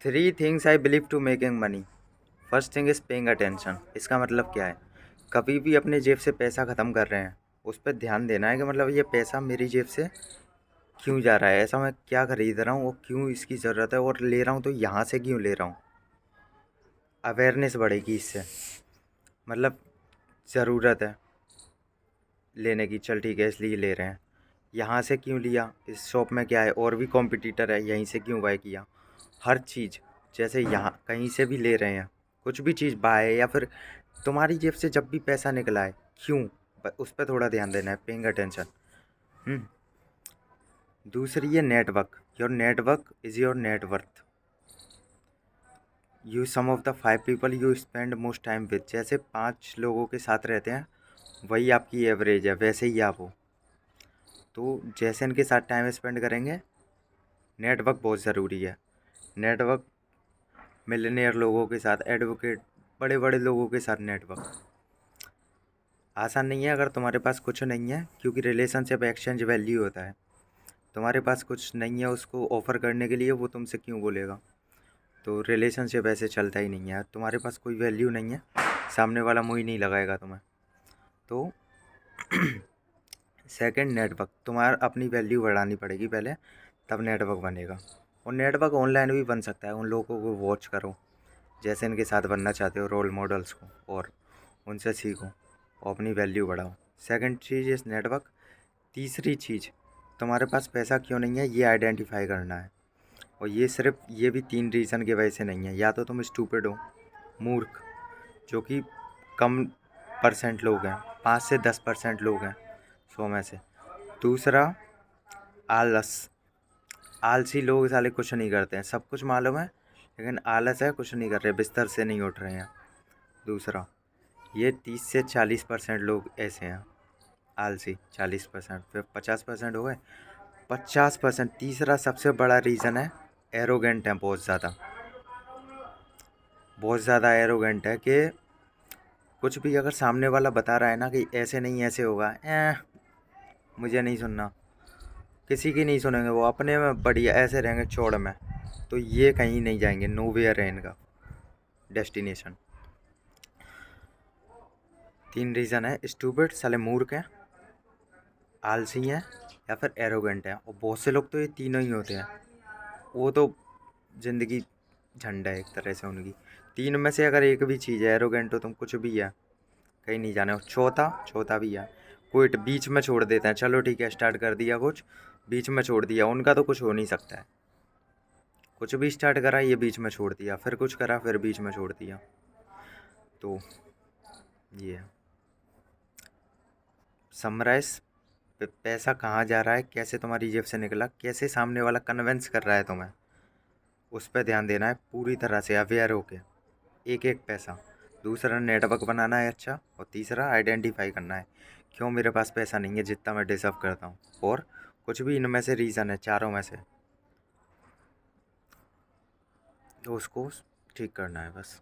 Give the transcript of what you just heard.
Three things I believe to making money. First thing is paying attention. इसका मतलब क्या है? कभी भी अपने जेब से पैसा ख़त्म कर रहे हैं, उस पर ध्यान देना है कि मतलब ये पैसा मेरी जेब से क्यों जा रहा है, ऐसा मैं क्या खरीद रहा हूँ और क्यों इसकी ज़रूरत है, और ले रहा हूँ तो यहाँ से क्यों ले रहा हूँ। अवेयरनेस बढ़ेगी इससे। मतलब ज़रूरत है लेने की, चल ठीक है इसलिए ले रहे हैं। यहाँ से क्यों लिया, इस शॉप में क्या है, और भी कॉम्पिटिटर है, यहीं से क्यों बाय किया। हर चीज़, जैसे यहाँ कहीं से भी ले रहे हैं, कुछ भी चीज़ बाय है, या फिर तुम्हारी जेब से जब भी पैसा निकला है क्यों, उस पर थोड़ा ध्यान देना है, पेइंग अटेंशन। दूसरी है network. Your network is your net worth. You sum of the 5 people you spend most time with. जैसे 5 लोगों के साथ रहते हैं वही आपकी एवरेज है, वैसे ही आप हो। तो जैसे इनके साथ टाइम स्पेंड करेंगे, नेटवर्क बहुत ज़रूरी है। नेटवर्क मिलियनेयर लोगों के साथ, एडवोकेट, बड़े बड़े लोगों के साथ नेटवर्क आसान नहीं है अगर तुम्हारे पास कुछ नहीं है, क्योंकि रिलेशनशिप एक्सचेंज वैल्यू होता है। तुम्हारे पास कुछ नहीं है उसको ऑफ़र करने के लिए, वो तुमसे क्यों बोलेगा। तो रिलेशनशिप ऐसे चलता ही नहीं है। तुम्हारे पास कोई वैल्यू नहीं है, सामने वाला मुँह ही नहीं लगाएगा तुम्हें। तो सेकंड, नेटवर्क। तुम्हारा अपनी वैल्यू बढ़ानी पड़ेगी पहले, तब नेटवर्क बनेगा। और नेटवर्क ऑनलाइन भी बन सकता है। उन लोगों को वॉच करो जैसे इनके साथ बनना चाहते हो, रोल मॉडल्स को, और उनसे सीखो और अपनी वैल्यू बढ़ाओ। सेकंड चीज़ इस नेटवर्क। तीसरी चीज़, तुम्हारे पास पैसा क्यों नहीं है ये आइडेंटिफाई करना है। और ये भी 3 रीज़न की वजह से नहीं है। या तो तुम स्टूपिड हो, मूर्ख, जो कि कम परसेंट लोग हैं, 5 से 10% लोग हैं 100 में से। दूसरा, आलस। आलसी लोग साले कुछ नहीं करते हैं, सब कुछ मालूम है लेकिन आलस है, कुछ नहीं कर रहे, बिस्तर से नहीं उठ रहे हैं। दूसरा, ये 30 से 40% लोग ऐसे हैं आलसी, 40%, फिर 50% हो गए। 50%, तीसरा सबसे बड़ा रीज़न है एरोगेंट है, बहुत ज़्यादा एरोगेंट है कि कुछ भी अगर सामने वाला बता रहा है ना कि ऐसे नहीं ऐसे होगा, मुझे नहीं सुनना, किसी की नहीं सुनेंगे, वो अपने में बढ़िया ऐसे रहेंगे चौड़ में। तो ये कहीं नहीं जाएंगे, नो वेयर है इनका डेस्टिनेशन। 3 रीज़न है, स्टूपिड साले मूर्ख हैं, आलसी हैं, या फिर एरोगेंट हैं। और बहुत से लोग तो ये तीनों ही होते हैं। वो तो ज़िंदगी झंड है एक तरह से उनकी। 3 में से अगर एक भी चीज़ है, एरोगेंट हो तुम, कुछ भी है, कहीं नहीं जाने। चौथा, चौथा भी है, क्विट, बीच में छोड़ देते हैं। चलो ठीक है, स्टार्ट कर दिया कुछ, बीच में छोड़ दिया, उनका तो कुछ हो नहीं सकता है। कुछ भी स्टार्ट करा, ये बीच में छोड़ दिया, फिर कुछ करा, फिर बीच में छोड़ दिया। तो ये समराइज, पैसा कहाँ जा रहा है, कैसे तुम्हारी जेब से निकला, कैसे सामने वाला कन्विंस कर रहा है तुम्हें, उस पर ध्यान देना है पूरी तरह से, अवेयर होके, एक एक पैसा। दूसरा, नेटवर्क बनाना है अच्छा। और तीसरा, आइडेंटिफाई करना है क्यों मेरे पास पैसा नहीं है जितना मैं डिज़र्व करता हूँ। और कुछ भी इनमें से रीज़न है, चारों में से, तो उसको ठीक करना है बस।